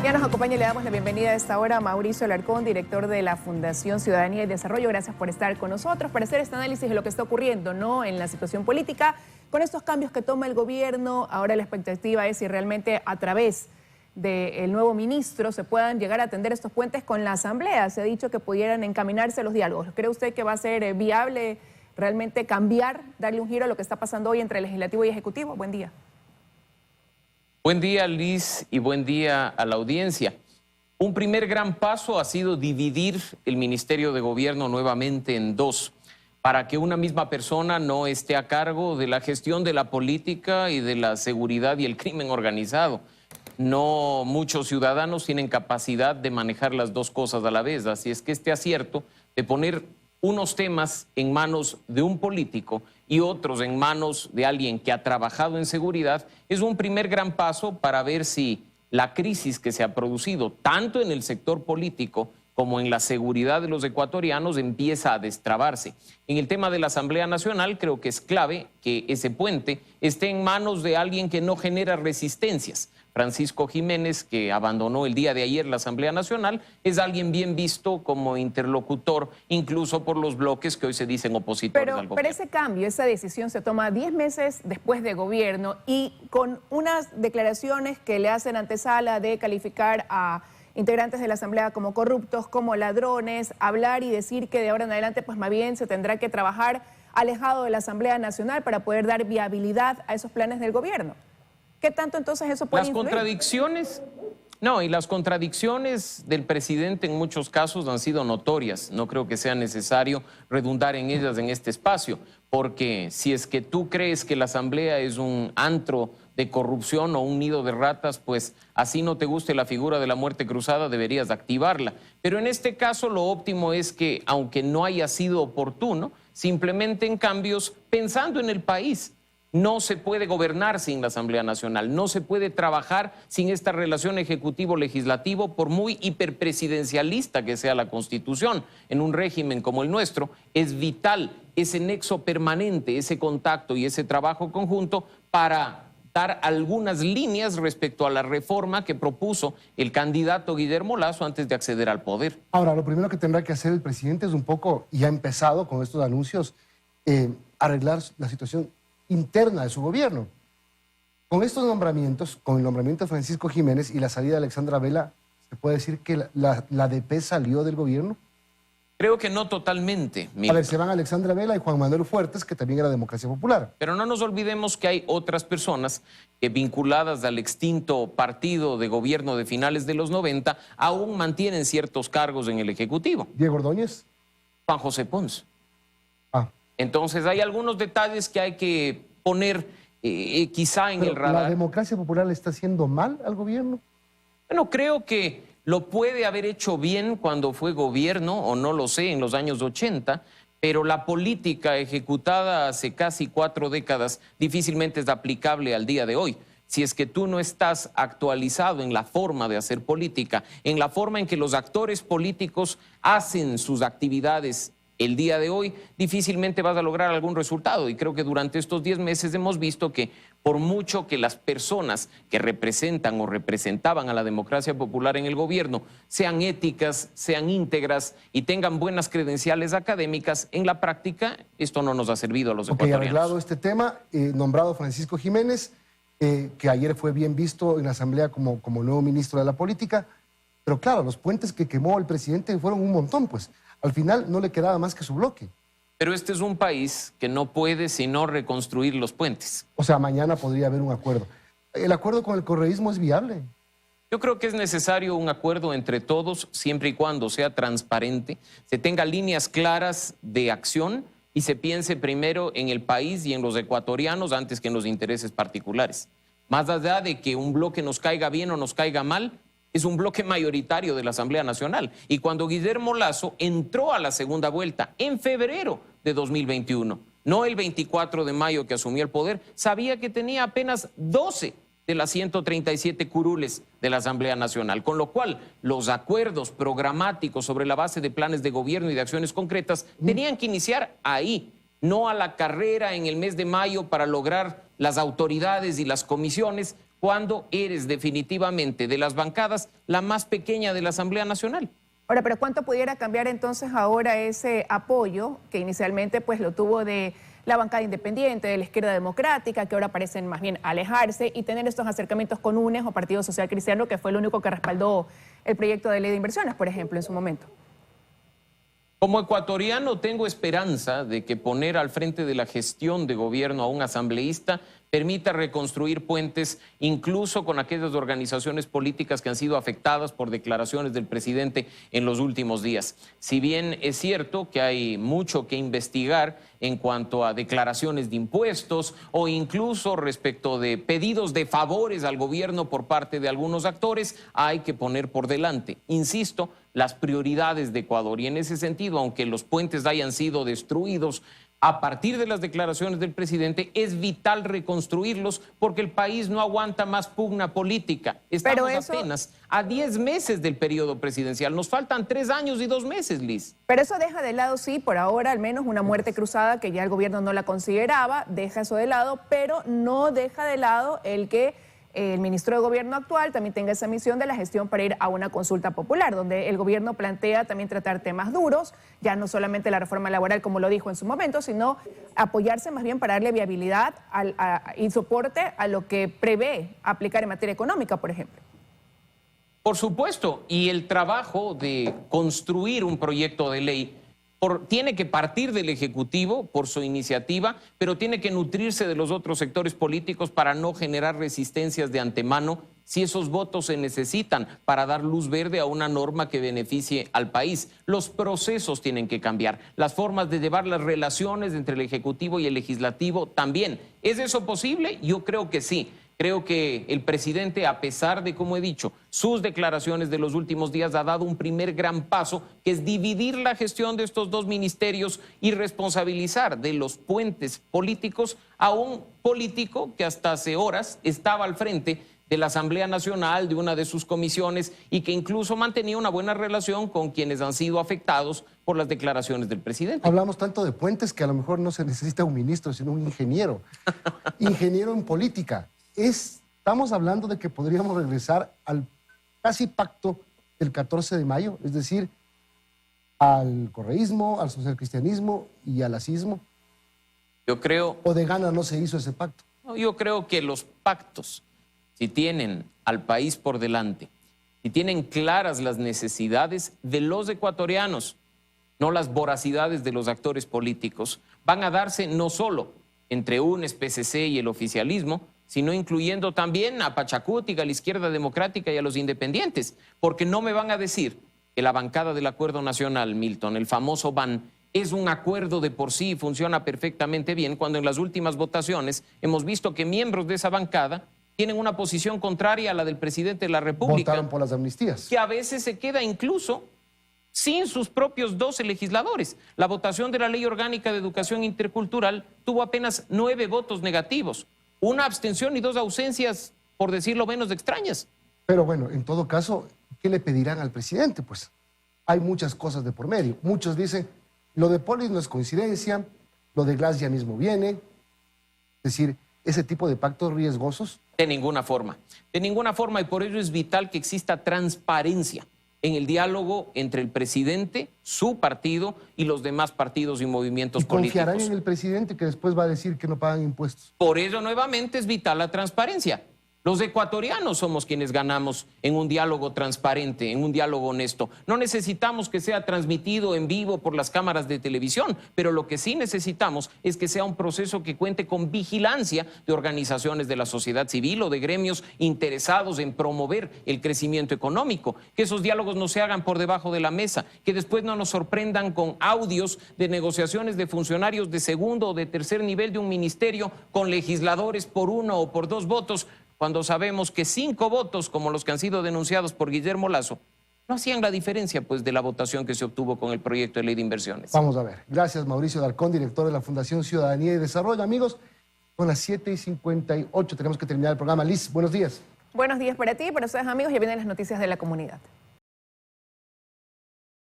Ya nos acompaña y le damos la bienvenida a esta hora a Mauricio Alarcón, director de la Fundación Ciudadanía y Desarrollo. Gracias por estar con nosotros para hacer este análisis de lo que está ocurriendo, ¿no?, en la situación política. Con estos cambios que toma el gobierno, ahora la expectativa es si realmente a través del nuevo ministro se puedan llegar a atender estos puentes con la Asamblea. Se ha dicho que pudieran encaminarse los diálogos. ¿Cree usted que va a ser viable realmente cambiar, darle un giro a lo que está pasando hoy entre Legislativo y Ejecutivo? Buen día. Buen día, Liz, y buen día a la audiencia. Un primer gran paso ha sido dividir el Ministerio de Gobierno nuevamente en dos, para que una misma persona no esté a cargo de la gestión de la política y de la seguridad y el crimen organizado. No muchos ciudadanos tienen capacidad de manejar las dos cosas a la vez, así es que este acierto de poner unos temas en manos de un político y otros en manos de alguien que ha trabajado en seguridad es un primer gran paso para ver si la crisis que se ha producido tanto en el sector político como en la seguridad de los ecuatorianos empieza a destrabarse. En el tema de la Asamblea Nacional creo que es clave que ese puente esté en manos de alguien que no genera resistencias. Francisco Jiménez, que abandonó el día de ayer la Asamblea Nacional, es alguien bien visto como interlocutor, incluso por los bloques que hoy se dicen opositores al gobierno. Pero ese cambio, esa decisión se toma 10 meses después de gobierno y con unas declaraciones que le hacen antesala de calificar a integrantes de la Asamblea como corruptos, como ladrones, hablar y decir que de ahora en adelante pues más bien se tendrá que trabajar alejado de la Asamblea Nacional para poder dar viabilidad a esos planes del gobierno. ¿Qué tanto entonces eso puede influir? Las contradicciones, no, y las contradicciones del presidente en muchos casos han sido notorias. No creo que sea necesario redundar en ellas en este espacio, porque si es que tú crees que la Asamblea es un antro de corrupción o un nido de ratas, pues así no te guste la figura de la muerte cruzada, deberías activarla. Pero en este caso lo óptimo es que, aunque no haya sido oportuno, simplemente en cambios pensando en el país. No se puede gobernar sin la Asamblea Nacional, no se puede trabajar sin esta relación ejecutivo-legislativo, por muy hiperpresidencialista que sea la Constitución. En un régimen como el nuestro es vital ese nexo permanente, ese contacto y ese trabajo conjunto para dar algunas líneas respecto a la reforma que propuso el candidato Guillermo Lasso antes de acceder al poder. Ahora, lo primero que tendrá que hacer el presidente es un poco, y ha empezado con estos anuncios, arreglar la situación interna de su gobierno. Con estos nombramientos, con el nombramiento de Francisco Jiménez y la salida de Alexandra Vela, ¿se puede decir que la DP salió del gobierno? Creo que no totalmente. A ver, se van Alexandra Vela y Juan Manuel Fuertes, que también era Democracia Popular. Pero no nos olvidemos que hay otras personas que, vinculadas al extinto partido de gobierno de finales de los 90, aún mantienen ciertos cargos en el Ejecutivo. ¿Diego Ordóñez? Juan José Pons. Ah. Entonces hay algunos detalles que hay que poner quizá en el radar. ¿La Democracia Popular le está haciendo mal al gobierno? Bueno, creo que lo puede haber hecho bien cuando fue gobierno, o no lo sé, en los años 80, pero la política ejecutada hace casi 4 décadas difícilmente es aplicable al día de hoy. Si es que tú no estás actualizado en la forma de hacer política, en la forma en que los actores políticos hacen sus actividades el día de hoy, difícilmente vas a lograr algún resultado. Y creo que durante estos 10 meses hemos visto que por mucho que las personas que representan o representaban a la democracia popular en el gobierno sean éticas, sean íntegras y tengan buenas credenciales académicas, en la práctica esto no nos ha servido a los ecuatorianos. Arreglado este tema, nombrado Francisco Jiménez, que ayer fue bien visto en la Asamblea como nuevo ministro de la Política, pero claro, los puentes que quemó el presidente fueron un montón, pues. Al final no le quedaba más que su bloque. Pero este es un país que no puede sino reconstruir los puentes. O sea, mañana podría haber un acuerdo. ¿El acuerdo con el correísmo es viable? Yo creo que es necesario un acuerdo entre todos, siempre y cuando sea transparente, se tenga líneas claras de acción y se piense primero en el país y en los ecuatorianos antes que en los intereses particulares. Más allá de que un bloque nos caiga bien o nos caiga mal, es un bloque mayoritario de la Asamblea Nacional. Y cuando Guillermo Lasso entró a la segunda vuelta en febrero de 2021, no el 24 de mayo que asumió el poder, sabía que tenía apenas 12 de las 137 curules de la Asamblea Nacional, con lo cual los acuerdos programáticos sobre la base de planes de gobierno y de acciones concretas tenían que iniciar ahí, no a la carrera en el mes de mayo para lograr las autoridades y las comisiones cuando eres definitivamente de las bancadas la más pequeña de la Asamblea Nacional. Ahora, pero ¿cuánto pudiera cambiar entonces ahora ese apoyo que inicialmente pues lo tuvo de la bancada independiente, de la izquierda democrática, que ahora parecen más bien alejarse y tener estos acercamientos con UNES o Partido Social Cristiano, que fue el único que respaldó el proyecto de ley de inversiones, por ejemplo, en su momento? Como ecuatoriano tengo esperanza de que poner al frente de la gestión de gobierno a un asambleísta permita reconstruir puentes incluso con aquellas organizaciones políticas que han sido afectadas por declaraciones del presidente en los últimos días. Si bien es cierto que hay mucho que investigar en cuanto a declaraciones de impuestos o incluso respecto de pedidos de favores al gobierno por parte de algunos actores, hay que poner por delante, insisto, las prioridades de Ecuador. Y en ese sentido, aunque los puentes hayan sido destruidos a partir de las declaraciones del presidente, es vital reconstruirlos porque el país no aguanta más pugna política. Estamos apenas a 10 meses del periodo presidencial. Nos faltan 3 años y 2 meses, Liz. Pero eso deja de lado, sí, por ahora al menos una muerte cruzada que ya el gobierno no la consideraba, deja eso de lado, pero no deja de lado el que el ministro de Gobierno actual también tenga esa misión de la gestión para ir a una consulta popular, donde el gobierno plantea también tratar temas duros, ya no solamente la reforma laboral como lo dijo en su momento, sino apoyarse más bien para darle viabilidad y soporte a lo que prevé aplicar en materia económica, por ejemplo. Por supuesto, y el trabajo de construir un proyecto de ley tiene que partir del Ejecutivo por su iniciativa, pero tiene que nutrirse de los otros sectores políticos para no generar resistencias de antemano si esos votos se necesitan para dar luz verde a una norma que beneficie al país. Los procesos tienen que cambiar, las formas de llevar las relaciones entre el Ejecutivo y el Legislativo también. ¿Es eso posible? Yo creo que sí. Creo que el presidente, a pesar de, como he dicho, sus declaraciones de los últimos días, ha dado un primer gran paso, que es dividir la gestión de estos dos ministerios y responsabilizar de los puentes políticos a un político que hasta hace horas estaba al frente de la Asamblea Nacional, de una de sus comisiones, y que incluso mantenía una buena relación con quienes han sido afectados por las declaraciones del presidente. Hablamos tanto de puentes que a lo mejor no se necesita un ministro, sino un ingeniero. Ingeniero en política. Estamos hablando de que podríamos regresar al casi pacto del 14 de mayo, es decir, al correísmo, al socialcristianismo y al lacismo. Yo creo... ¿O de gana no se hizo ese pacto? No, yo creo que los pactos, si tienen al país por delante, si tienen claras las necesidades de los ecuatorianos, no las voracidades de los actores políticos, van a darse no solo entre UNES, PCC y el oficialismo, sino incluyendo también a Pachacuti, a la izquierda democrática y a los independientes, porque no me van a decir que la bancada del Acuerdo Nacional, Milton, el famoso BAN, es un acuerdo de por sí y funciona perfectamente bien, cuando en las últimas votaciones hemos visto que miembros de esa bancada tienen una posición contraria a la del presidente de la República. Votaron por las amnistías. Que a veces se queda incluso sin sus propios 12 legisladores. La votación de la Ley Orgánica de Educación Intercultural tuvo apenas 9 votos negativos. Una abstención y 2 ausencias, por decirlo menos, extrañas. Pero bueno, en todo caso, ¿qué le pedirán al presidente? Pues hay muchas cosas de por medio. Muchos dicen, lo de Polis no es coincidencia, lo de Glass ya mismo viene. Es decir, ese tipo de pactos riesgosos. De ninguna forma, y por ello es vital que exista transparencia en el diálogo entre el presidente, su partido y los demás partidos y movimientos políticos. ¿Confiarán en el presidente que después va a decir que no pagan impuestos? Por ello, nuevamente, es vital la transparencia. Los ecuatorianos somos quienes ganamos en un diálogo transparente, en un diálogo honesto. No necesitamos que sea transmitido en vivo por las cámaras de televisión, pero lo que sí necesitamos es que sea un proceso que cuente con vigilancia de organizaciones de la sociedad civil o de gremios interesados en promover el crecimiento económico. Que esos diálogos no se hagan por debajo de la mesa, que después no nos sorprendan con audios de negociaciones de funcionarios de segundo o de tercer nivel de un ministerio con legisladores por 1 o por 2 votos, cuando sabemos que 5 votos, como los que han sido denunciados por Guillermo Lasso, no hacían la diferencia pues, de la votación que se obtuvo con el proyecto de ley de inversiones. Vamos a ver. Gracias, Mauricio Alarcón, director de la Fundación Ciudadanía y Desarrollo. Amigos, son las 7:58. Tenemos que terminar el programa. Liz, buenos días. Buenos días para ti, para ustedes, amigos. Ya vienen las noticias de la comunidad.